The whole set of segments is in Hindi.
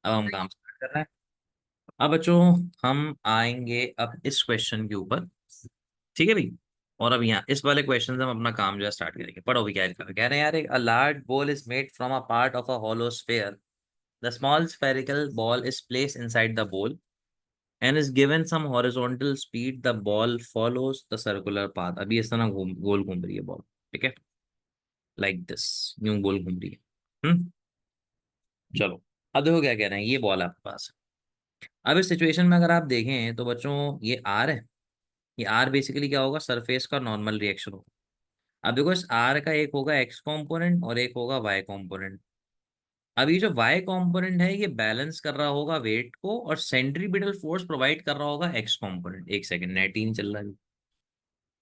अब हम काम स्टार्ट कर रहे हैं। अब बच्चों, हम आएंगे अब इस क्वेश्चन के ऊपर। ठीक है भाई। और अब यहाँ इस वाले क्वेश्चन से हम अपना काम जो है स्टार्ट करेंगे। पढ़ो भी क्या लिखा है। कह रहे हैं यार, एक a large ball is made from a part of a hollow sphere. The small spherical ball is placed inside the bowl and is given some horizontal speed. The ball follows the circular path. अभी इस तरह गोल घूम रही है बॉल। ठीक है, लाइक दिस, यूं गोल घूम रही है। चलो, अब देखो क्या कह रहे हैं। ये बॉल आपके पास है। अब इस सिचुएशन में अगर आप देखें तो बच्चों, ये आर है। ये आर बेसिकली क्या होगा, सरफेस का नॉर्मल रिएक्शन होगा। अब देखो, इस आर का एक होगा एक्स कंपोनेंट और एक होगा वाई कंपोनेंट। अब ये जो वाई कंपोनेंट है, ये बैलेंस कर रहा होगा वेट को और सेंट्रीपिटल फोर्स प्रोवाइड कर रहा होगा एक्स कंपोनेंट। एक सेकंड, नेट ही नहीं चल रहा है।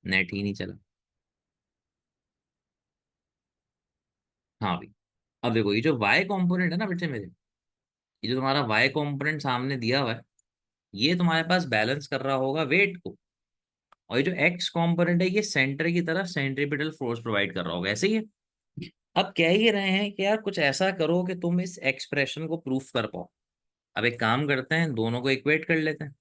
नेट ही नहीं चला। हाँ भाई। अब देखो, ये जो वाई कंपोनेंट है ना बच्चे मेरे, ये जो तुम्हारा वाई कंपोनेंट सामने दिया हुआ है, ये तुम्हारे पास बैलेंस कर रहा होगा वेट को। और ये जो एक्स कंपोनेंट है, ये सेंटर की तरफ सेंट्रीपिटल फोर्स प्रोवाइड कर रहा होगा। ऐसे ही है। अब कह ही रहे हैं कि यार कुछ ऐसा करो कि तुम इस एक्सप्रेशन को प्रूफ कर पाओ। अब एक काम करते हैं, दोनों को इक्वेट कर लेते हैं।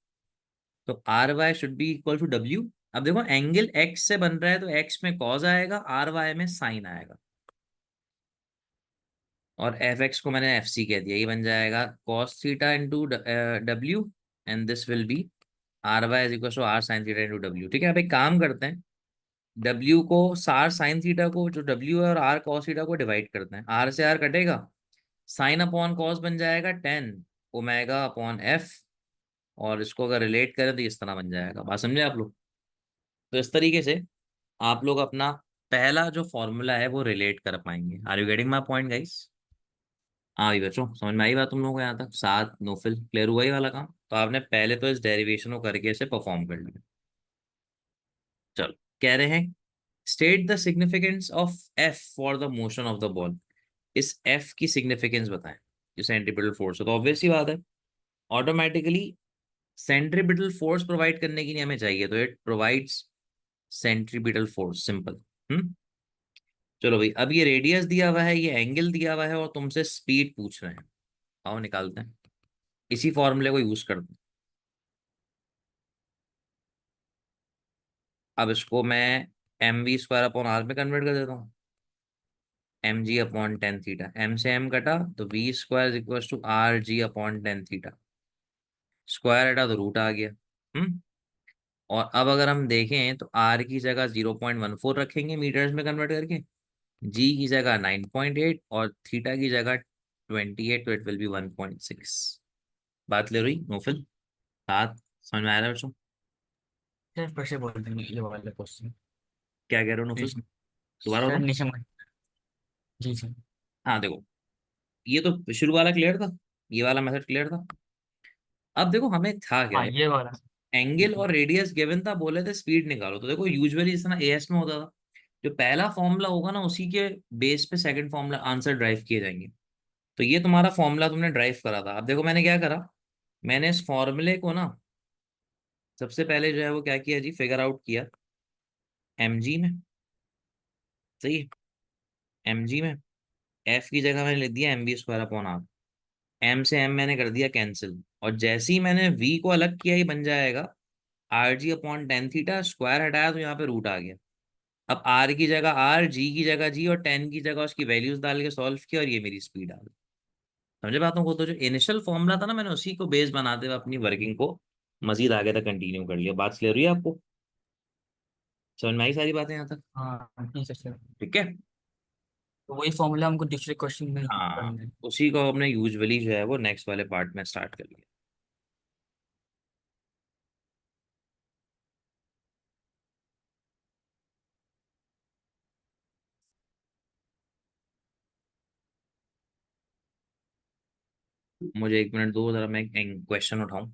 तो r y should be equal to डब्ल्यू। अब देखो, एंगल एक्स से बन रहा है तो एक्स में कॉज आएगा, आर वाई में साइन आएगा। और एफ एक्स को मैंने एफ सी कह दिया, ये बन जाएगा कॉस थीटा इंटू डब्ल्यू। And this will be r y is equal to r sine theta into डब्ल्यू। ठीक है, अब एक काम करते हैं। डब्ल्यू को, सार साइन थीटा को, जो डब्ल्यू है, और आर कॉस थीटा को डिवाइड करते हैं। आर से आर कटेगा, साइन अपॉन कॉस बन जाएगा 10 ओमेगा अपॉन एफ। और इसको अगर रिलेट करें तो इस तरह बन जाएगा। बात समझे आप लोग? तो इस तरीके से आप लोग अपना पहला जो फॉर्मूला है वो रिलेट कर पाएंगे। Are you getting my point guys? हाँ भाई बच्चों, समझ में आई बात तुम लोगों को? यहाँ तक सात नोफिल क्लियर हुआ ही वाला काम। तो आपने पहले तो इस डेरिवेशन को करके इसे परफॉर्म कर लिया। चलो, कह रहे हैं state the significance of F for the motion of the ball. इस एफ की सिग्निफिकेंस बताएं। जो सेंट्रीपिटल फोर्स है, तो ऑब्वियस ही बात है, ऑटोमेटिकली सेंट्रीपिटल फोर्स प्रोवाइड करने की नहीं हमें चाहिए, तो it provides centripetal force, simple. Hmm. चलो भाई, अब ये रेडियस दिया हुआ है, ये एंगल दिया हुआ है, और तुमसे स्पीड पूछ रहे हैं। आओ निकालते हैं, इसी फॉर्मूले को यूज करते हैं। अब इसको मैं m v square upon r में कन्वर्ट कर देता हूँ। M g upon tan theta, m से एम कटा तो v square equal to r g upon tan theta. Square हटा तो रूट आ गया। हम्म। और अब अगर हम देखें तो आर की जगह 0.14 रखेंगे मीटर्स में कन्वर्ट करके, जी की जगह 9.8 और थीटा की जगह 28, तो इट विल बी 1.6। बात ले रही नोफिल? साथ समझ में आ रहा है बच्चों? सर फिर से बोल देंगे ये वाला क्वेश्चन। क्या कह रहे हो नोफिल? प्लीज। दोबारा सर बताओ। नीचे मत। जी सर। हाँ देखो, ये तो शुरू वाला क्लियर था, ये वाला मेथड क्लियर था। अब देखो, हमें था क्या, हाँ ये वाला। एंगल और रेडियस गिवन था, बोले थे स्पीड निकालो। तो देखो, यूजुअली इस तरह एएस में होता था, जो पहला फॉर्मूला होगा ना, उसी के बेस पे सेकंड फॉर्मूला आंसर ड्राइव किए जाएंगे। तो ये तुम्हारा फॉर्मूला तुमने ड्राइव करा था। अब देखो मैंने क्या करा, मैंने इस फॉर्मूले को ना सबसे पहले जो है वो क्या किया जी, फिगर आउट किया एमजी में। सही है, एमजी में एफ की जगह मैंने लिख दिया m b square upon r. M से एम मैंने कर दिया कैंसिल, और जैसे ही मैंने वी को अलग किया, ही बन जाएगा are g upon tan theta. Square हटाया तो यहाँ पे रूट आ गया। अब आर की जगह आर, जी की जगह जी, और टेन की जगह उसकी वैल्यूज डाल के सॉल्व किया, और ये मेरी स्पीड आ गई। समझे बातों को? तो जो इनिशियल फॉर्मूला था ना, मैंने उसी को बेस बनाते हुए अपनी वर्किंग को मजीद आगे तक कंटिन्यू कर लिया। बात क्लियर हुई है आपको? समझ में आई सारी बातें यहाँ तक? हाँ ठीक है सर। ठीक है। तो वही फॉर्मूला हमको दूसरे क्वेश्चन में हाँ, करना है। उसी को हमने यूजुअली जो है वो नेक्स्ट वाले पार्ट में स्टार्ट कर लिया। मुझे एक मिनट दो, जरा मैं एक क्वेश्चन उठाऊं।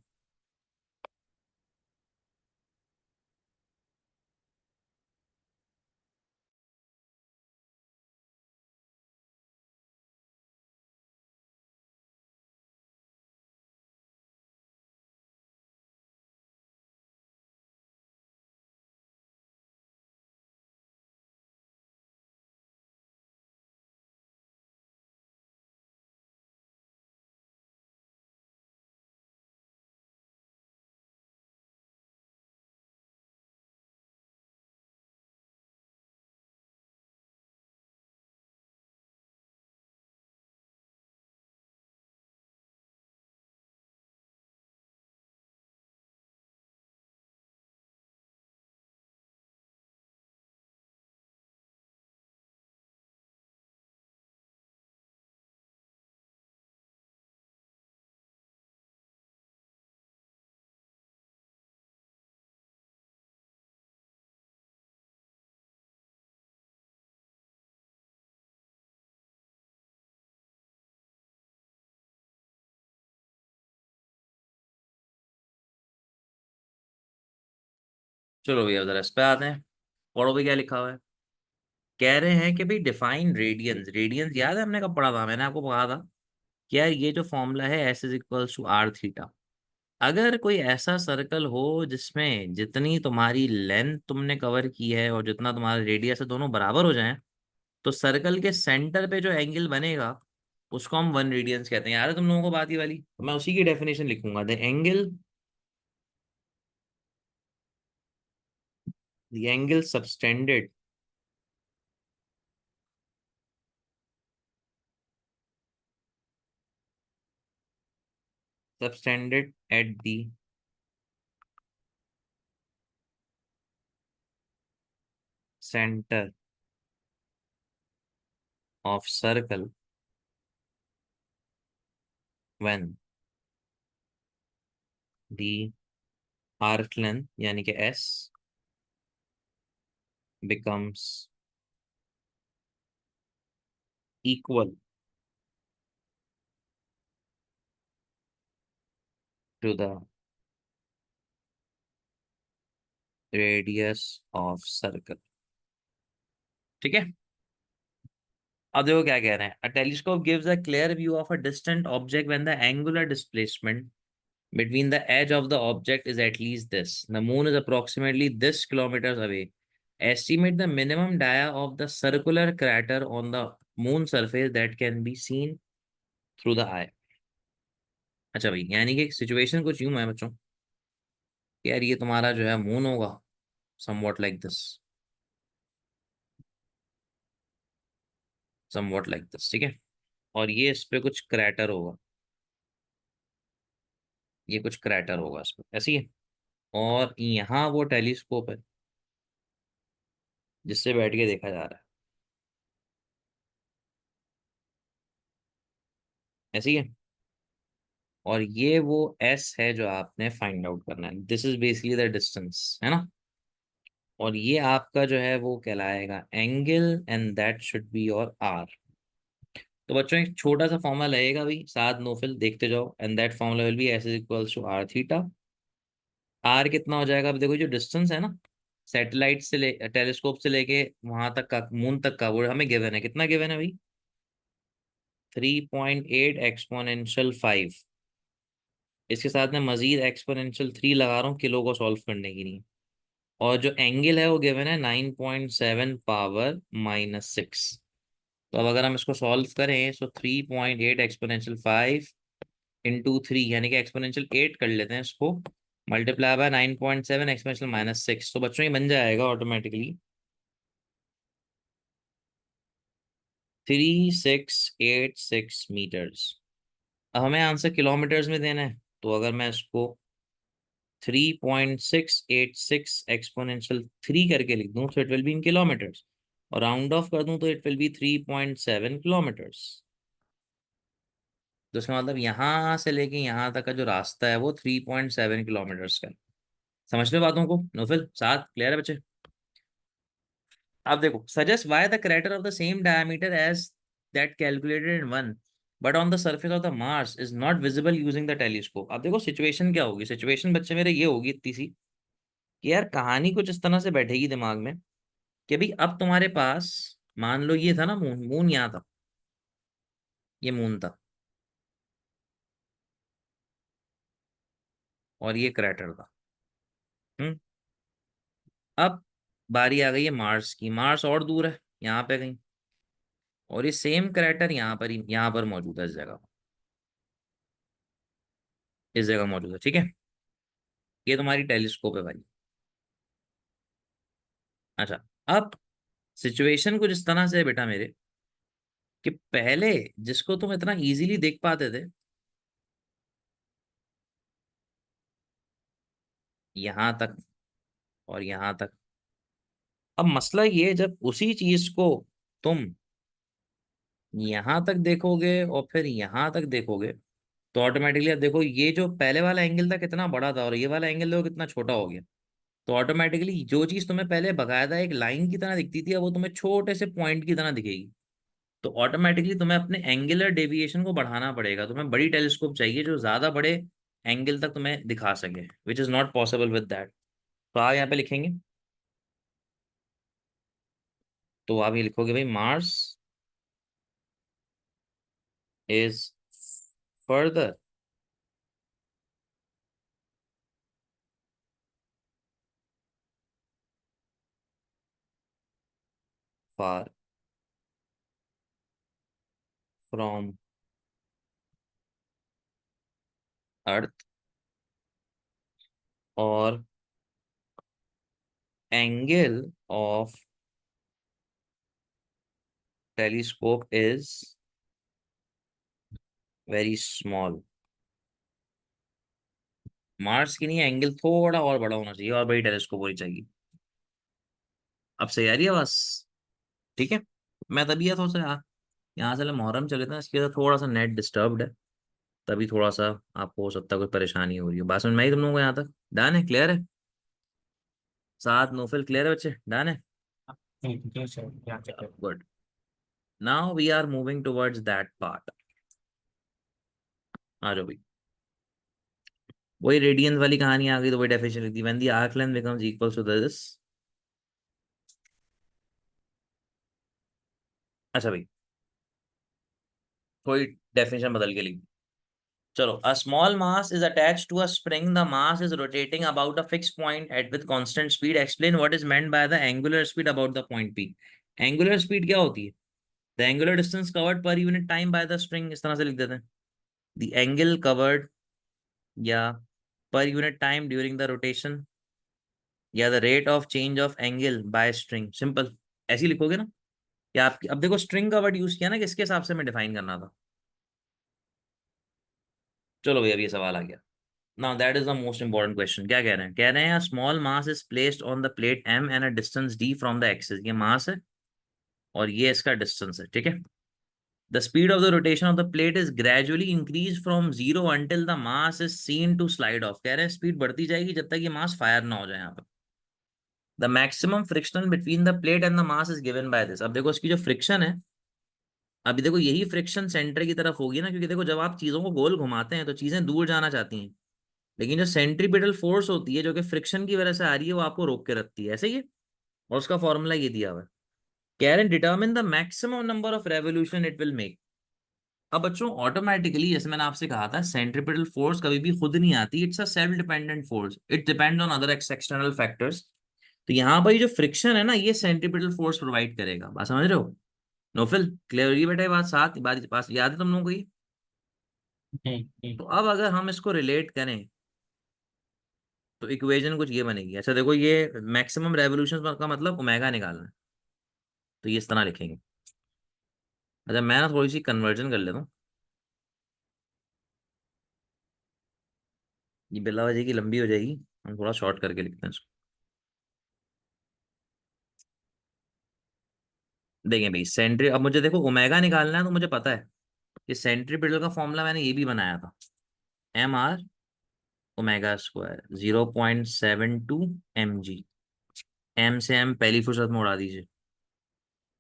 चलो भैया उधर इस पे आते हैं। पढ़ो भी क्या लिखा हुआ है। कह रहे हैं कि भाई डिफाइन रेडियंस, रेडियंस याद है हमने कब पढ़ा था, मैंने आपको कहा था कि यार ये जो फॉर्मूला है s is equals to are theta. अगर कोई ऐसा सर्कल हो जिसमें जितनी तुम्हारी लेंथ तुमने कवर की है और जितना तुम्हारा रेडियस है दोनों बराबर हो जाएं, तो सर्कल के सेंटर पे जो एंगल बनेगा उसको हम वन रेडियंस कहते हैं। यार तुम लोगों को बात ही वाली, तो मैं उसी की डेफिनेशन लिखूंगा। The angle subtended at the center of circle when the arc length यानी कि s becomes equal to the radius of circle। ठीक है। अब देखो क्या कह रहे हैं। अ telescope gives a clear view of a distant object when the angular displacement between the edge of the object is at least this. The moon is approximately this kilometers away. Estimate the minimum dia of the circular crater on the moon surface that can be seen through the eye. अच्छा भाई, यानी कि सिचुएशन कुछ यूं है बच्चों कि यार ये तुम्हारा जो है मून होगा, somewhat like this, somewhat like this, ठीक है। और ये इस पे कुछ क्रैटर होगा, ये कुछ क्रैटर होगा इस पे, ऐसी है। और यहाँ वो टेलीस्कोप है जिससे बैठ के देखा जा रहा है, ऐसी है। और ये वो एस है जो आपने फाइंड आउट करना है। This is basically the distance, है ना। और ये आपका जो है वो कहलाएगा angle and that should be your r. तो बच्चों एक छोटा सा फॉर्मूला लगेगा भाई, साथ नो फिल देखते जाओ। And that formula will be s is equals to are theta. R कितना हो जाएगा, अब देखो जो डिस्टेंस है ना सैटेलाइट से ले टेलीस्कोप से लेके वहां तक का, मून तक का, वो हमें गिवन है। कितना गिवन है भाई? 3.8 एक्सपोनेंशियल 5। इसके साथ में मजीद एक्सपोनेंशियल 3 लगा रहा हूँ किलो को सॉल्व करने के लिए। और जो एंगल है वो गिवन है 9.7 पावर -6। तो अब अगर हम इसको सॉल्व करें तो 3.8 एक्सपोनेंशियल 5 इंटू 3 यानी कि एक्सपोनेंशियल 8 कर लेते हैं इसको, मल्टीप्लाई बाय 9.7 एक्सपोनेंशियल -6। तो बच्चों ये बन जाएगा ऑटोमेटिकली 3686 मीटर्स। अब हमें आंसर किलोमीटर्स में देना है, तो अगर मैं इसको 3.686 एक्सपोनेंशियल 3 करके लिख दूं तो it will be in kilometres, और राउंड ऑफ कर दूं तो इट विल बी 3.7 किलोमीटर्स। तो इसका मतलब यहाँ से लेके यहाँ तक का जो रास्ता है वो 3.7 किलोमीटर्स का है। समझ रहे हो बातों को? नोफिल साथ क्लियर है बच्चे? अब देखो, suggest why the crater of the same diameter as that calculated in one but on the surface of the Mars is not visible using the telescope. अब देखो सिचुएशन क्या होगी, सिचुएशन बच्चे मेरे ये होगी इतनी सी कि यार कहानी कुछ इस तरह से बैठेगी दिमाग में कि भाई अब तुम्हारे पास, मान लो ये था ना मून, मून यहाँ था, ये मून था और ये क्रैटर था। हम्म। अब बारी आ गई है मार्स की। मार्स और दूर है यहाँ पे कहीं, और ये सेम क्रैटर यहाँ पर ही, यहाँ पर मौजूद है, इस जगह, इस जगह मौजूद है, ठीक है। ये तुम्हारी टेलीस्कोप है भाई। अच्छा, अब सिचुएशन कुछ इस तरह से है बेटा मेरे कि पहले जिसको तुम इतना इजीली देख पाते थे यहाँ तक और यहाँ तक, अब मसला ये है जब उसी चीज को तुम यहाँ तक देखोगे और फिर यहाँ तक देखोगे, तो ऑटोमेटिकली अब देखो ये जो पहले वाला एंगल था कितना बड़ा था और ये वाला एंगल देखो कितना छोटा हो गया। तो ऑटोमेटिकली जो चीज तुम्हें पहले बकायदा एक लाइन की तरह दिखती थी अब वो तुम्हें छोटे से पॉइंट की तरह दिखेगी। तो ऑटोमेटिकली तुम्हें अपने एंगुलर डेविएशन को बढ़ाना पड़ेगा, तुम्हें बड़ी टेलीस्कोप चाहिए जो ज्यादा बड़े एंगल तक तुम्हें दिखा सके, which is not possible with that. तो आप यहाँ पे लिखेंगे, तो आप ये लिखोगे भाई Mars is farther far from earth और angle of telescope is very small. Mars की नहीं, एंगल थोड़ा और बड़ा होना चाहिए और बड़ी टेलीस्कोप होनी चाहिए। अब सही आ रही है बस? ठीक है। मैं तभी थोड़ा सा यहाँ से मुहर्रम चले थे ना, इसकी वजह से थोड़ा सा नेट डिस्टर्ब्ड है, तभी थोड़ा सा आपको हो सकता है कोई परेशानी हो रही हो। बात समझ में आई तुम लोगों को यहाँ तक? डन है, क्लियर है? सात नोफिल क्लियर है बच्चे? डन है? जी सर, यहाँ तक है। Good. Now we are moving towards that part. आ जाओ भाई। वही रेडियंस वाली कहानी आ गई, तो वही डेफिनेशन लिख दी, when the arc length becomes equal to this. अच्छा भाई, थोड़ी डेफिनेशन बदल के लिख दी। चलो, a small mass is attached to a spring. The mass is rotating about a fixed point at with constant speed. Explain what is meant by the angular speed about the point P. Angular speed क्या होती है? The angular distance covered per unit time by the string, इस तरह से लिख देते हैं। The angle covered या per unit time during the rotation या the rate of change of angle by string, simple. ऐसे ही लिखोगे ना? या आप अब देखो, स्ट्रिंग का वर्ड यूज किया ना, किसके हिसाब से मैं डिफाइन करना था? चलो भैया, अब ये सवाल आ गया। Now that is the most important question। क्या कह रहे हैं? कह रहे हैं small mass is placed on the plate m and a distance d from the axis. ये मास है और ये इसका डिस्टेंस है, ठीक है। The speed of the rotation of the plate is gradually increase from zero until the mass is seen to slide off. कह रहे हैं स्पीड बढ़ती जाएगी जब तक ये मास फायर ना हो जाए यहाँ पर। The maximum friction between the plate and the mass is given by this. अब देखो इसकी जो फ्रिक्शन है, अभी देखो यही फ्रिक्शन सेंटर की तरफ होगी ना, क्योंकि देखो जब आप चीजों को गोल घुमाते हैं तो चीजें दूर जाना चाहती हैं, लेकिन जो सेंट्रीपिटल फोर्स होती है जो कि फ्रिक्शन की वजह से आ रही है, वो आपको रोक के रखती है, ऐसे ही है। और उसका फॉर्मूला ये दिया हुआ है। कैरन determine the maximum number of revolution it will make. अब बच्चों ऑटोमेटिकली, जैसे मैंने आपसे कहा था, सेंट्रीपिटल फोर्स कभी भी खुद नहीं आती, it's a self dependent force, it depends on other external factors. तो यहाँ पर ये जो फ्रिक्शन है ना, ये सेंट्रीपिटल फोर्स प्रोवाइड करेगा। बात समझ रहे हो? नोफिल क्लियर होगी बेटा? ये बात साथ बात याद है तुम लोगों को ये? जी जी। तो अब अगर हम इसको रिलेट करें तो इक्वेशन कुछ ये बनेगी। अच्छा देखो, ये मैक्सिमम रेवोल्यूशन का मतलब ओमेगा निकालना है, तो ये इस तरह लिखेंगे। अच्छा मैं ना थोड़ी सी कन्वर्जन कर लेता हूँ, ये बिल्ला वजह की लंबी हो जाएगी, हम थोड़ा शॉर्ट करके लिखते हैं इसको। देखें भाई, सेंट्री, अब मुझे देखो ओमेगा निकालना है, तो मुझे पता है कि सेंट्रीपिटल का फॉर्मूला मैंने ये भी बनाया था, mr omega square 0.72 mg। m से m पहली फुर्सत में उड़ा दीजिए।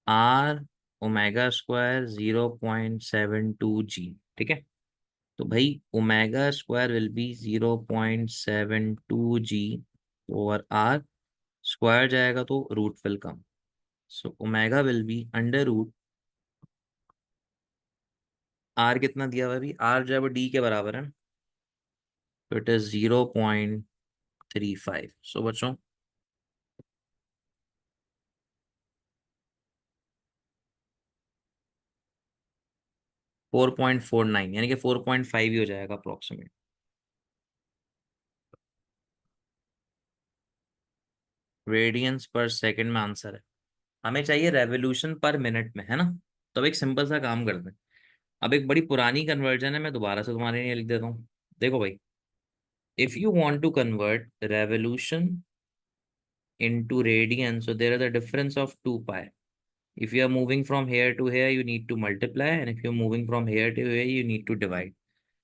r ओमेगा स्क्वायर 0.72 g, ठीक है। तो भाई omega square will be 0.72 g over r. Square जाएगा तो root will come, so omega will be under root. R कितना दिया हुआ है अभी? आर जो है वो डी के बराबर है, तो इट इज 0.35। सो बच्चों, 4.49, यानी कि 4.5 ही हो जाएगा अप्रोक्सीमेट। रेडियंस पर सेकंड में आंसर है, हमें चाहिए रेवोल्यूशन पर मिनट में, है ना? तो अब एक सिंपल सा काम करते हैं। अब एक बड़ी पुरानी कन्वर्जन है, मैं दोबारा से तुम्हारे लिए लिख देता हूँ। देखो भाई, if you want to convert revolution into radian, so there is a difference of 2 pi. If you are moving from here to here, you need to multiply, and if you're moving from here to here, you need to divide.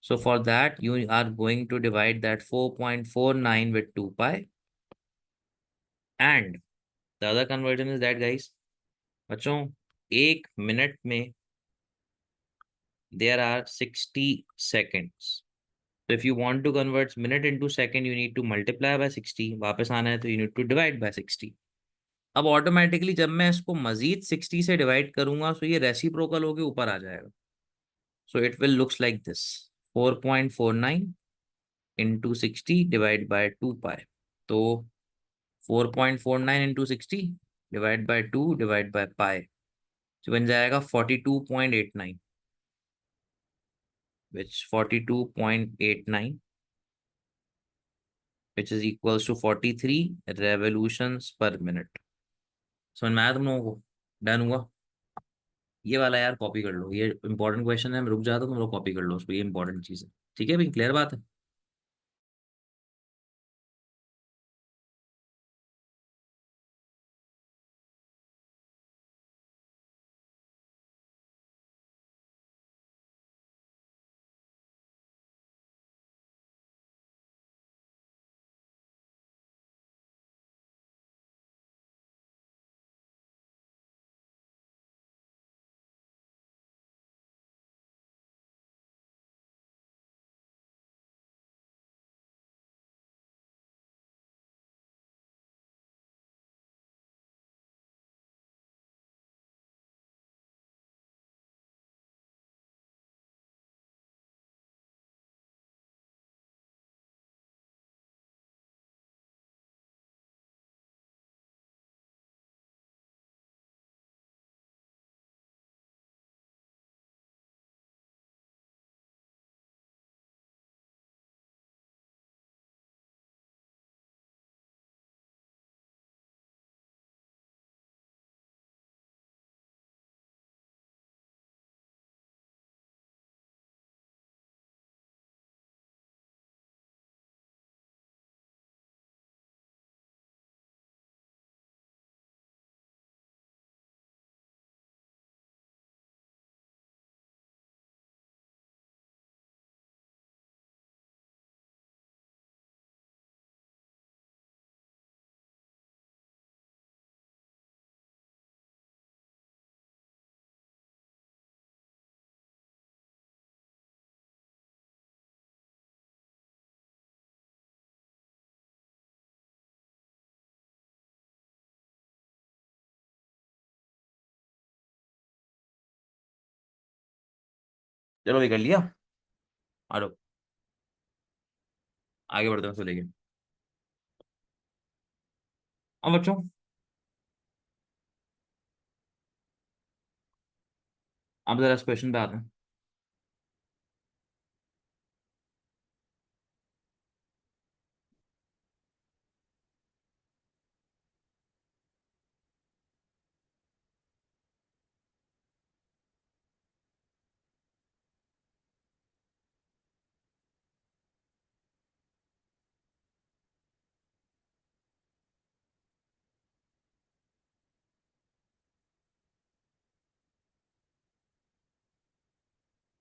So for that, you are going to divide that 4.49 with 2 pi. And the other conversion is that, guys, बच्चों, एक मिनट में there are 60 seconds. तो if you want to convert minute into second you need to multiply by 60, वापस आना है तो you need to divide by 60। अब ऑटोमेटिकली जब मैं इसको मजीद 60 से डिवाइड करूंगा तो ये रेसिप्रोकल होके ऊपर आ जाएगा। So it will looks like this, 4.49 into 60 divide by 2 pi. तो 4.49 into 60 divide by 2 divide by pi, तो बन जाएगा 42.89, which 42.89 which is equals to 43 revolutions per minute. समझ में आया तुम लोगों को? डन हुआ? ये वाला यार कॉपी कर लो, ये इंपॉर्टेंट क्वेश्चन है, मैं रुक जाता हूँ, तुम लोग कॉपी कर लो उसको, ये इंपॉर्टेंट चीज़ है। ठीक है भाई, क्लियर बात है? चलो ये कर लिया, आ लो आगे बढ़ते हैं उसको लेके। अब बच्चों अब जरा इस क्वेश्चन पे आते हैं।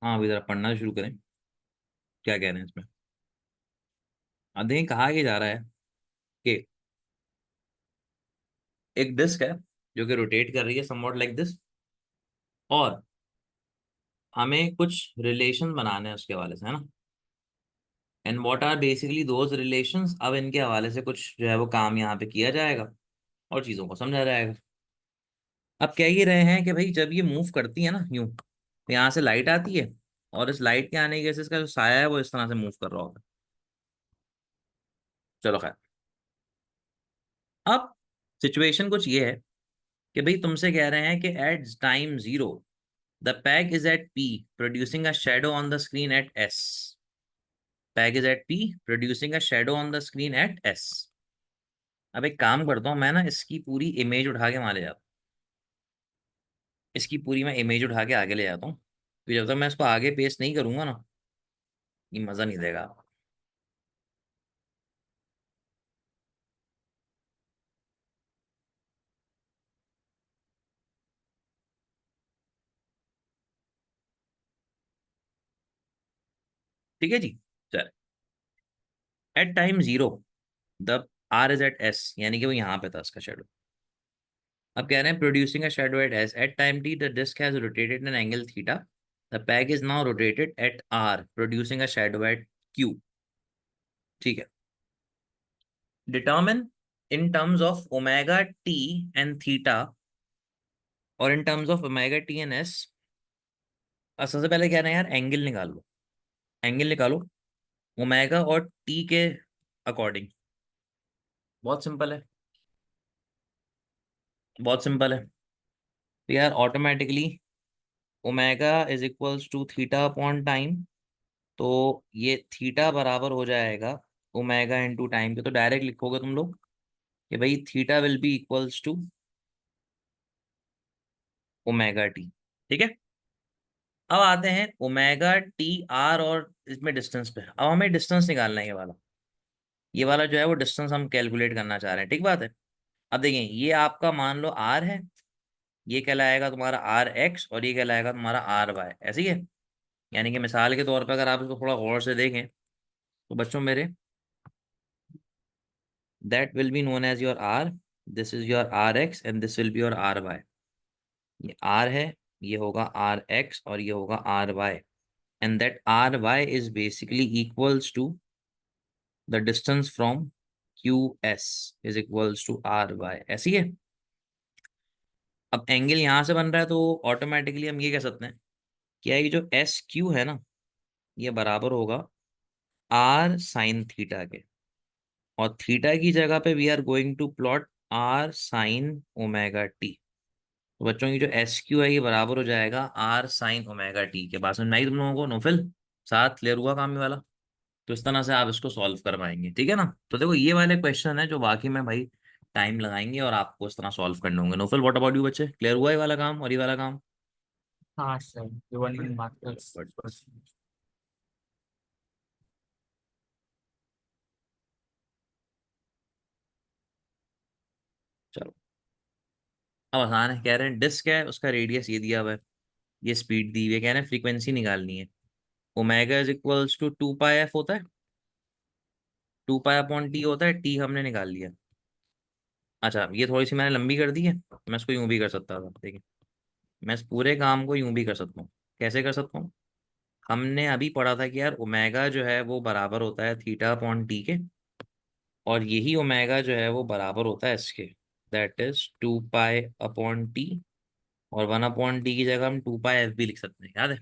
हाँ अभी जरा पढ़ना शुरू करें, क्या कह रहे हैं इसमें। अध्ययन कहा कि जा रहा है कि एक डिस्क है जो कि रोटेट कर रही है समवॉट लाइक दिस, और हमें कुछ रिलेशन बनाने हैं उसके हवाले से, है ना। And what are basically those relations, अब इनके हवाले से कुछ जो है वो काम यहाँ पे किया जाएगा और चीज़ों को समझा जाएगा। अब कह ही रहे हैं कि भाई जब ये मूव करती है ना यूं, तो यहाँ से लाइट आती है, और इस लाइट के आने की वजह से इसका जो साया है वो इस तरह से मूव कर रहा होता है। चलो खैर, अब सिचुएशन कुछ ये है कि भाई तुमसे कह रहे हैं कि at time zero the peg is at p producing a shadow on the screen at s. Peg is at p producing a shadow on the screen at s. अब एक काम करता हूँ मैं ना, इसकी पूरी इमेज उठा के वहां ले जाता हूँ, इसकी पूरी मैं इमेज उठा के आगे ले जाता हूँ, तो जब तक मैं इसको आगे पेस्ट नहीं करूंगा ना, ये मजा नहीं देगा। ठीक है जी, चल। At time zero the r is at s, यानी कि वो यहाँ पे था इसका शेडो। अब कह रहे हैं producing a shadow at S at time T the disc has rotated an angle theta the peg is now rotated at R producing a shadow at Q. ठीक है, determine in terms of omega T and theta or in terms of omega T and S. सबसे पहले क्या है यार, एंगल निकालो, एंगल निकालो ओमेगा और टी के अकॉर्डिंग। बहुत सिंपल है, बहुत सिंपल है। तो यार automatically omega is equals to theta upon time. तो ये थीटा बराबर हो जाएगा ओमेगा इंटू टाइम के। तो डायरेक्ट लिखोगे तुम लोग कि भाई theta will be equals to omega t. ठीक है, अब आते हैं ओमेगा टी आर और इसमें डिस्टेंस पे। अब हमें डिस्टेंस निकालना है, ये वाला जो है वो डिस्टेंस हम कैलकुलेट करना चाह रहे हैं। ठीक बात है। अब देखिए, ये आपका मान लो आर है, ये कहलाएगा तुम्हारा आर एक्स और ये कहलाएगा तुम्हारा आर वाई, ऐसे ही है। यानी कि मिसाल के तौर पर अगर आप इसको थोड़ा गौर से देखें तो बच्चों मेरे, that will be known as your r, this is your r x and this will be your r y. ये आर है, ये होगा आर एक्स और ये होगा r y, and that r y is basically equals to the distance from q s is equals to r y, ऐसी है। अब एंगल यहां से बन रहा है तो ऑटोमेटिकली हम ये कह सकते हैं कि ये जो एस क्यू है ना, ये बराबर होगा आर साइन थीटा के। और थीटा की जगह पे we are going to plot r sine omega t. तो बच्चों की जो एस क्यू है ये बराबर हो जाएगा आर साइन ओमेगा टी के। बात समझ में आई तुम लोगों को? नोफिल, साथ क्लियर हुआ काम ये वाला? तो इस तरह से आप इसको सॉल्व कर पाएंगे। ठीक है ना? तो देखो ये वाले क्वेश्चन है जो वाकई में भाई टाइम लगाएंगे और आपको इस तरह सॉल्व करने होंगे। नोफिल, व्हाट अबाउट यू बच्चे, क्लियर हुआ ये वाला काम और ये वाला काम? हाँ सर, वन ठीक है, मिनट मात्र। बट चलो, अब आसान है। कह रहे हैं डिस्क है, उसका रेडियस ये दिया हुआ है, ये स्पीड दी हुई है, कह रहे हैं फ्रीक्वेंसी निकालनी है। Omega is equals to 2 pi f होता है, 2 पाई अपॉन टी होता है, टी हमने निकाल लिया। अच्छा, ये थोड़ी सी मैंने लंबी कर दी है, मैं इसको यूं भी कर सकता था। देखिए, मैं इस पूरे काम को यूं भी कर सकता हूँ। कैसे कर सकता हूँ? हमने अभी पढ़ा था कि यार ओमेगा जो है वो बराबर होता है थीटा अपॉन टी के, और यही ओमेगा जो है वो बराबर होता है इसके, that is 2 pi upon T. और 1 अपॉन टी की जगह हम 2 पाई एफ भी लिख सकते हैं, याद है?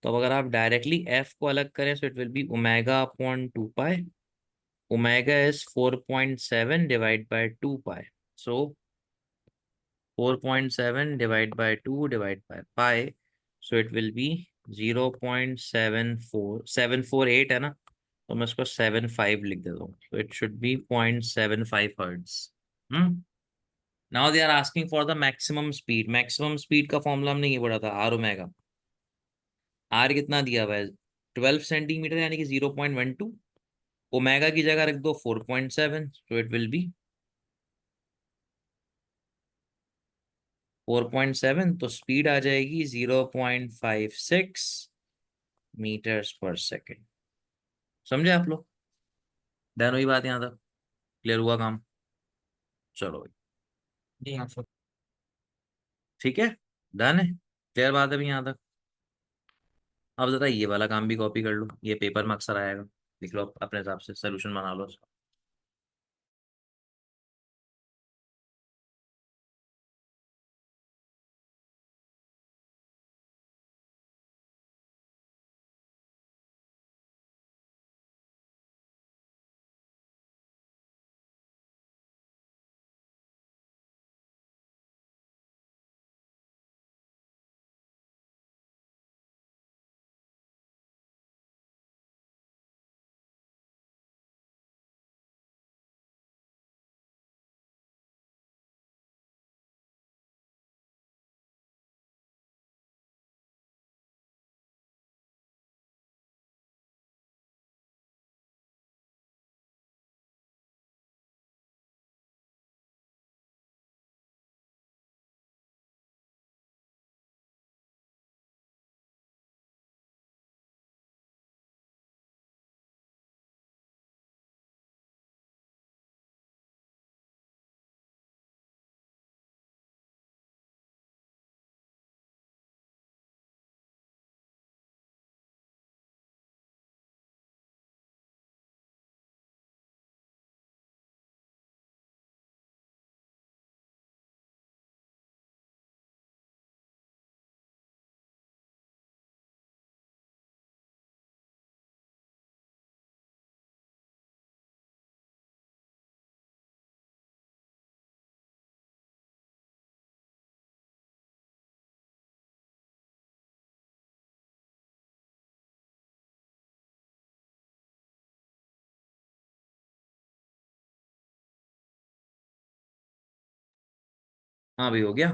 तो अब अगर आप डायरेक्टली एफ को अलग करें तो it will B omega upon 2 pi. Omega is 4.7 divide by 2 pi, so 4.7 divide by 2 divide by pi, so it will B 0.74748 है ना। तो मैं इसको 75 लिख देता हूँ, तो it should be 0.75 hertz. Hmm. Now they are asking for the maximum speed. Maximum speed का फॉर्मूला हमने ये पढ़ा था, आर ओमेगा। आर कितना दिया हुआ है? 12 सेंटीमीटर, यानी कि 0.12। ओमेगा की जगह रख दो 4.7, तो इट विल बी 4.7, तो स्पीड आ जाएगी 0.56 मीटर्स पर सेकेंड। समझे आप लोग? डन हुई बात यहाँ तक? क्लियर हुआ काम? चलो भाई, जी हाँ सर। ठीक है, डन है, क्लियर बात है अभी यहाँ तक? अब जरा ये वाला काम भी कॉपी कर लो, ये पेपर में अक्सर आएगा, लिख लो अपने हिसाब से, सोल्यूशन बना लो। हाँ भाई, हो गया।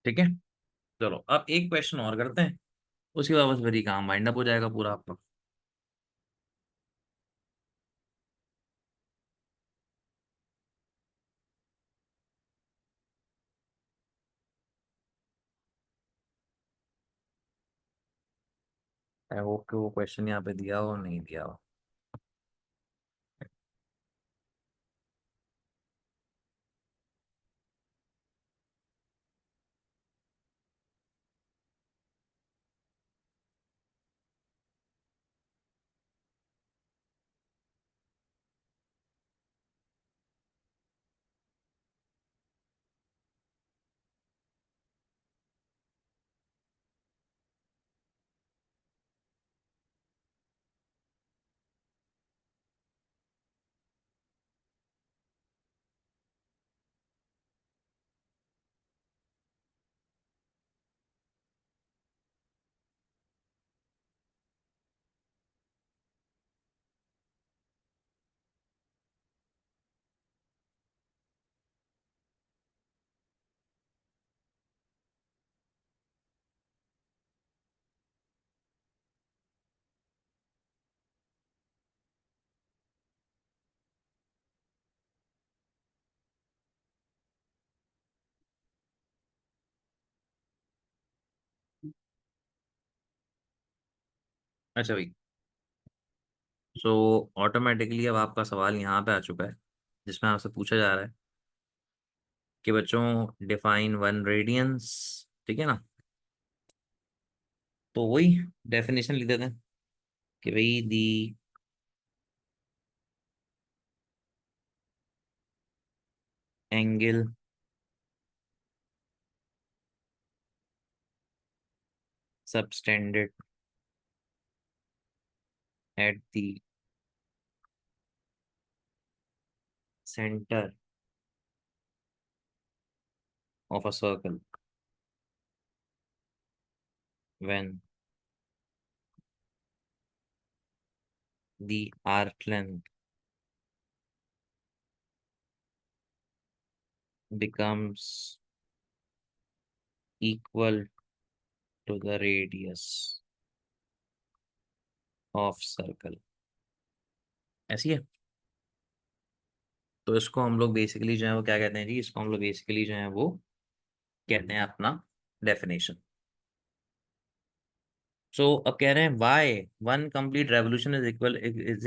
ठीक है, चलो अब एक क्वेश्चन और करते हैं, उसके बाद बस वही काम वाइंड अप हो जाएगा पूरा आपका। आई होप कि वो क्वेश्चन यहाँ पे दिया हो, नहीं दिया हो। अच्छा भाई, सो ऑटोमेटिकली अब आपका सवाल यहाँ पे आ चुका है, जिसमें आपसे पूछा जा रहा है कि बच्चों डिफाइन वन रेडियंस। ठीक है ना, तो वही डेफिनेशन लिख देते हैं कि भाई दी angle subtended at the centre of a circle when the arc length becomes equal to the radius of circle। ऐसी है। तो इसको हम लोग बेसिकली जो है वो क्या कहते हैं जी, इसको हम लोग बेसिकली जो है वो कहते हैं अपना डेफिनेशन। सो अब कह रहे हैं why one complete revolution is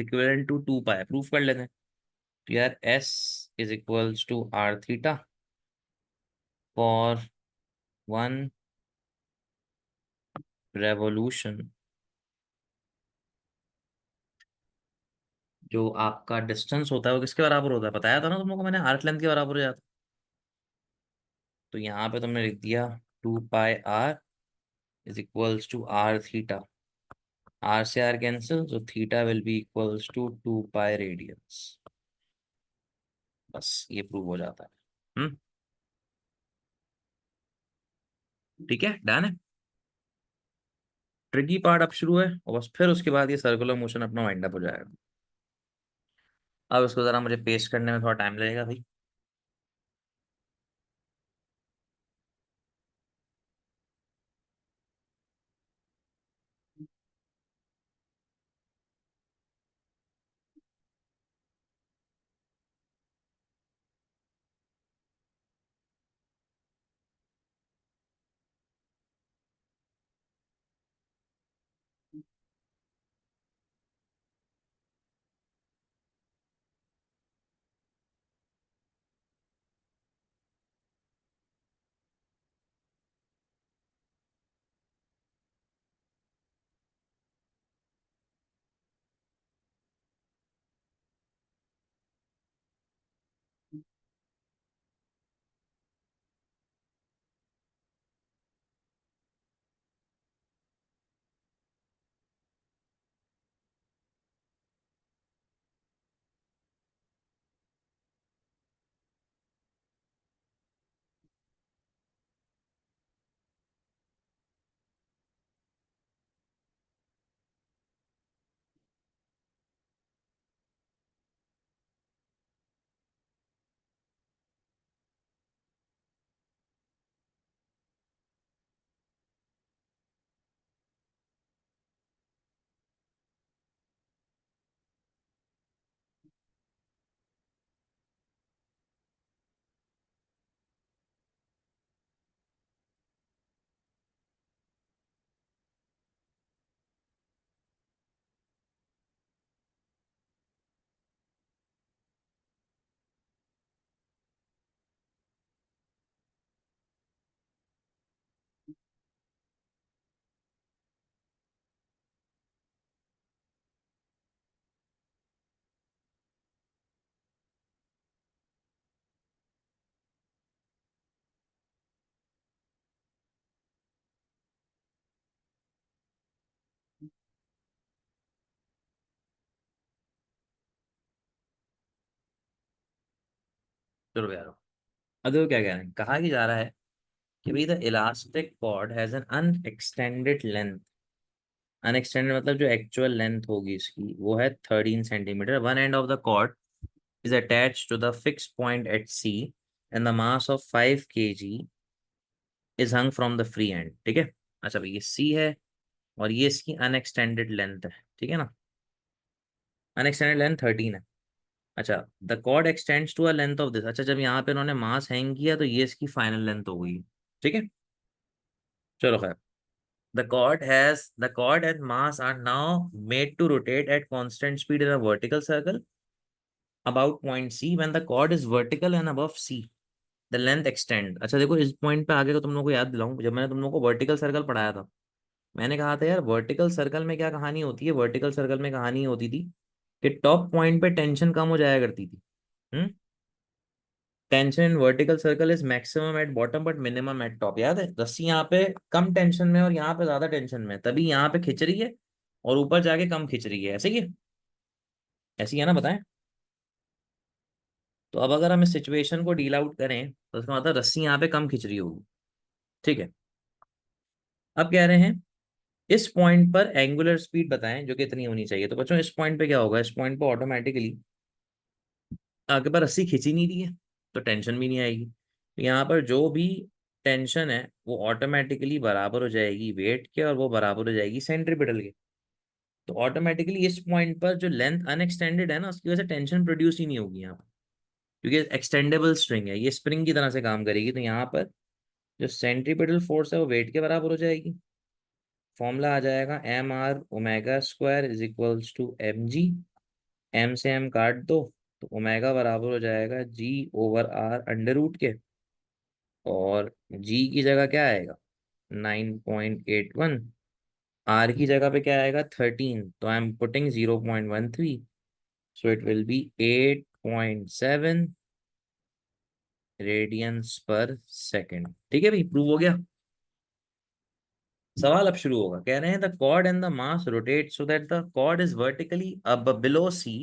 equal to 2 pi, proof कर लेते हैं। तो यार s is equals to are theta for one revolution. जो आपका डिस्टेंस होता है वो किसके बराबर होता है, बताया था ना तुम लोग को मैंने, आर्क लेंथ के बराबर हो जाता है। तो यहाँ पे तुमने लिख दिया 2 pi R is equals to are theta. R से आर कैंसिल, तो theta will be equals to 2 pi radians. बस ये प्रूव हो जाता है। हम्म। ठीक है, डन है। ट्रिकी पार्ट अब शुरू है, और बस फिर उसके बाद ये सर्कुलर मोशन अपना वाइंड अप हो जाएगा। अब इसको जरा मुझे पेस्ट करने में थोड़ा टाइम लगेगा भाई। चलो यार, अब देखो क्या कह रहे हैं, कहा कि जा रहा है कि भाई the elastic cord has an unextended length. Unextended मतलब जो एक्चुअल लेंथ होगी इसकी वो है 13 centimetre. One end of the cord is attached to the fixed point at C and the mass of 5 kg is hung from the free end। ठीक है। अच्छा भाई ये C है और ये इसकी अनएक्सटेंडेड लेंथ है, ठीक है ना। अनएक्सटेंडेड लेंथ 13 है। अच्छा, the cord extends to a length of this. अच्छा, जब यहाँ पे उन्होंने मास हैंग किया तो ये इसकी फाइनल लेंथ हो गई, ठीक है। चलो खैर, the cord and mass are now made to rotate at constant speed in a vertical circle about point C। when the cord is vertical and above C the length extend. अच्छा देखो, इस पॉइंट पे आगे को तुम लोगों को याद दिलाऊं, जब मैंने तुम लोगों को वर्टिकल सर्कल पढ़ाया था, मैंने कहा था यार वर्टिकल सर्कल में क्या कहानी होती है। वर्टिकल सर्कल में कहानी होती थी कि टॉप पॉइंट पे टेंशन कम हो जाया करती थी। Tension in vertical circle is maximum at bottom but minimum eight top. याद है, रस्सी यहाँ पे कम टेंशन में और यहाँ पे ज्यादा टेंशन में, तभी यहाँ पे खिंच रही है और ऊपर जाके कम खिंच रही है। ऐसे ही है, ऐसी है ना, बताएं। तो अब अगर हम इस सिचुएशन को डील आउट करें तो उसका मतलब रस्सी यहाँ पे कम खिंच रही होगी, ठीक है। अब कह रहे हैं इस पॉइंट पर एंगुलर स्पीड बताएं जो कितनी होनी चाहिए। तो बच्चों इस पॉइंट पे क्या होगा, इस पॉइंट पे ऑटोमेटिकली आगे पर रस्सी खींची नहीं रही है तो टेंशन भी नहीं आएगी। तो यहाँ पर जो भी टेंशन है वो ऑटोमेटिकली बराबर हो जाएगी वेट के, और वो बराबर हो जाएगी सेंट्रीपिटल के। तो ऑटोमेटिकली इस पॉइंट पर जो लेंथ अनएक्सटेंडेड है ना, उसकी वजह से टेंशन प्रोड्यूस ही नहीं होगी यहाँ पर, क्योंकि एक्सटेंडेबल स्ट्रिंग है, ये स्प्रिंग की तरह से काम करेगी। तो यहाँ पर जो सेंट्रीपिटल फोर्स है वो वेट के बराबर हो जाएगी। फॉर्मूला आ जाएगा mr omega square is equals to mg। M से एम काट दो तो ओमेगा बराबर हो जाएगा g/r अंडर रूट के, और g की जगह क्या आएगा 9.81, r की जगह पे क्या आएगा 13, तो I am putting 0.13, so it will B 8.7 radiance पर सेकेंड। ठीक है भाई, प्रूव हो गया। सवाल अब शुरू होगा, कह रहे हैं the cord and the mass rotate so that the cord is vertically अब below C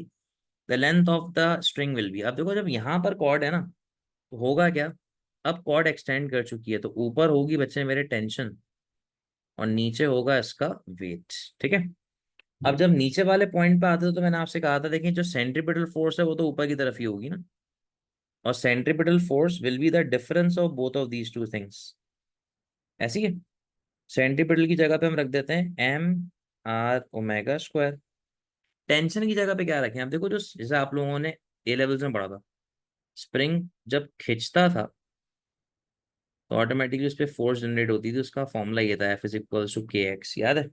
the length of the string will be. अब देखो जब यहाँ पर कॉर्ड है ना तो होगा क्या, अब कॉर्ड एक्सटेंड कर चुकी है तो ऊपर होगी बच्चे मेरे टेंशन और नीचे होगा इसका वेट, ठीक है। अब जब नीचे वाले पॉइंट पे आते थे तो मैंने आपसे कहा था देखिए जो सेंट्रीपिटल फोर्स है वो तो ऊपर की तरफ ही होगी ना, और centripetal force will be the difference of both of these two things. ऐसी है, सेंट्रीपिटल की जगह पे हम रख देते हैं mr ओमेगा स्क्वायर। टेंशन की जगह पे क्या रखें, अब देखो जो जैसे आप लोगों ने ए लेवल्स में पढ़ा था, स्प्रिंग जब खिंचता था तो ऑटोमेटिकली उस पर फोर्स जनरेट होती थी, उसका फॉर्मूला ये था F=kx, याद है।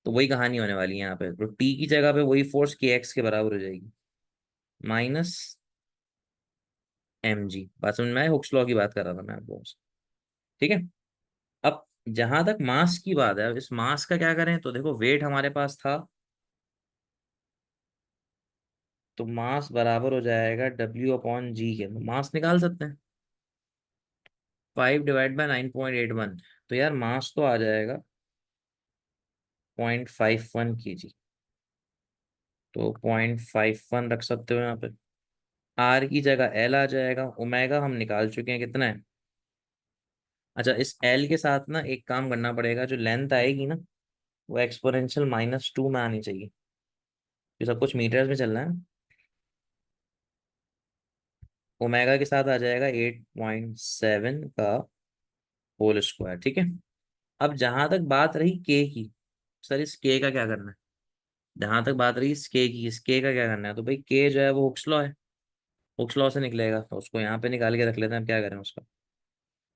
तो वही कहानी होने वाली है यहाँ पे, तो टी की जगह पे वही फोर्स के एक्स के बराबर हो जाएगी माइनस mg। बात समझ में आए, हुक्स लॉ की बात कर रहा था मैं आपको, ठीक है। अब जहां तक मास की बात है, अब इस मास का क्या करें, तो देखो वेट हमारे पास था तो मास बराबर हो जाएगा W/g के, तो मास निकाल सकते हैं 5/9.81। तो यार मास तो आ जाएगा 0.51 kg, तो 0.51 रख सकते हो यहाँ पे। आर की जगह एल आ जाएगा, ओमेगा हम निकाल चुके हैं कितना है। अच्छा, इस एल के साथ ना एक काम करना पड़ेगा, जो लेंथ आएगी ना वो एक्सपोनेंशियल -2 में आनी चाहिए, ये सब कुछ मीटर्स में चलना है। ओमेगा के साथ आ जाएगा 8.7 का होल स्क्वायर, ठीक है। अब जहां तक बात रही के की, सर इस के का क्या करना है, जहां तक बात रही इस के की, इस के का क्या करना है, तो भाई के जो है वो हुक्स लॉ है, हुक्स लॉ से निकलेगा, तो उसको यहाँ पे निकाल के रख लेते हैं। अब क्या करें उसका,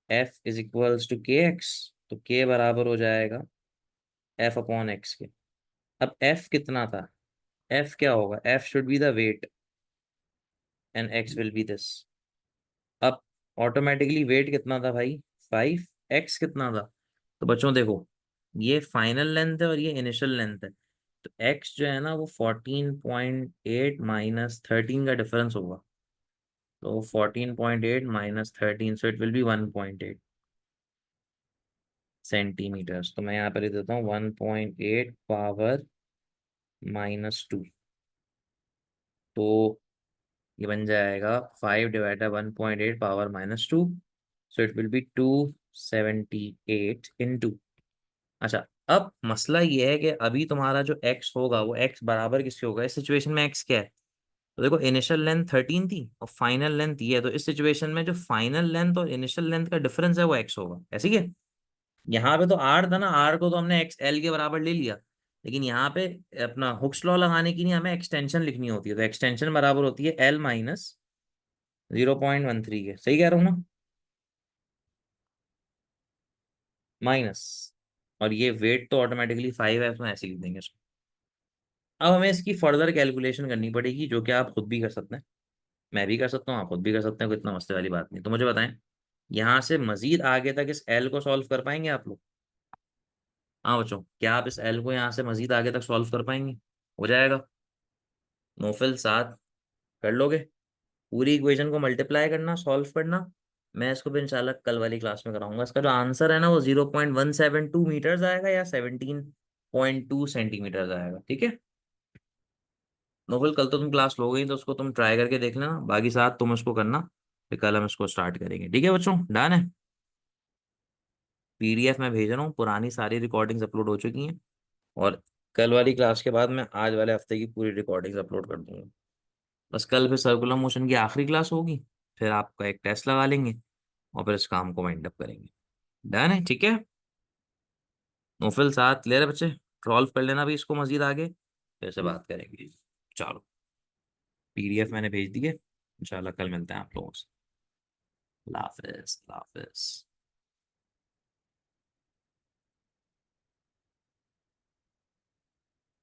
F=kx, तो के बराबर हो जाएगा F/x के। अब F कितना था, F क्या होगा, F should be the weight and X will be this. अब ऑटोमेटिकली वेट कितना था भाई 5, X कितना था। तो बच्चों देखो, ये फाइनल लेंथ है और ये इनिशियल लेंथ है, तो X जो है ना वो 14.8 -13 का डिफरेंस होगा, तो 14.8 -13, so it will be 1.8 centimetres. तो मैं यहाँ पर लिख देता हूँ 1.8 पावर -2। तो ये बन जाएगा 5/1.8 power -2, so it will B 278 into. अच्छा, अब मसला ये है कि अभी तुम्हारा जो x होगा वो x बराबर किसके होगा? इस सिचुएशन में x क्या है? तो देखो, इनिशियल लेंथ 13 थी और फाइनल लेंथ ये है, तो इस सिचुएशन में जो फाइनल लेंथ और इनिशियल लेंथ का डिफरेंस है वो x होगा, ऐसे ही है। यहाँ पे तो r था ना, r को तो हमने x l के बराबर ले लिया, लेकिन यहाँ पे अपना हुक्स लॉ लगाने की नहीं, हमें एक्सटेंशन लिखनी होती है, तो एक्सटेंशन बराबर होती है l माइनस 0.13 के, सही कह रहा हूँ ना? माइनस, और ये वेट तो ऑटोमेटिकली 5 है, इसमें ऐसे लिख देंगे इसको। अब हमें इसकी फर्दर कैलकुलेशन करनी पड़ेगी, जो कि आप खुद भी कर सकते हैं, मैं भी कर सकता हूँ, आप खुद भी कर सकते हैं, कोई इतना मसले वाली बात नहीं। तो मुझे बताएं, यहाँ से मजीद आगे तक इस एल को सॉल्व कर पाएंगे आप लोग? हाँ बच्चों, क्या आप इस एल को यहाँ से मजीद आगे तक सॉल्व कर पाएंगे? हो जाएगा? नोफिल, साथ कर लोगे? पूरी इक्वेशन को मल्टीप्लाई करना, सॉल्व करना। मैं इसको भी इंशाल्लाह कल वाली क्लास में कराऊंगा। इसका जो आंसर है ना वो 0.172 मीटर्स आएगा या 17.2 सेंटीमीटर आएगा, ठीक है? नोबल, कल तो तुम क्लास लोगे ही, तो उसको तुम ट्राई करके देख लेना, बाकी साथ तुम उसको करना, फिर कल हम इसको स्टार्ट करेंगे, ठीक है बच्चों? डन है? पीडीएफ में भेज रहा हूँ, पुरानी सारी रिकॉर्डिंग्स अपलोड हो चुकी हैं, और कल वाली क्लास के बाद मैं आज वाले हफ्ते की पूरी रिकॉर्डिंग्स अपलोड कर दूंगा। बस कल फिर सर्कुलर मोशन की आखिरी क्लास होगी, फिर आपका एक टेस्ट लगा लेंगे और फिर इस काम को वाइंड अप करेंगे। डन है? ठीक है, नोफिल साथ ले रहे बच्चे, सॉल्व कर लेना भी इसको मजीद आगे, फिर से बात करेंगे। चलो, पीडीएफ मैंने भेज दी है, इंशाल्लाह कल मिलते हैं आप लोगों से। अल्लाह हाफिज, अल्लाह हाफिज।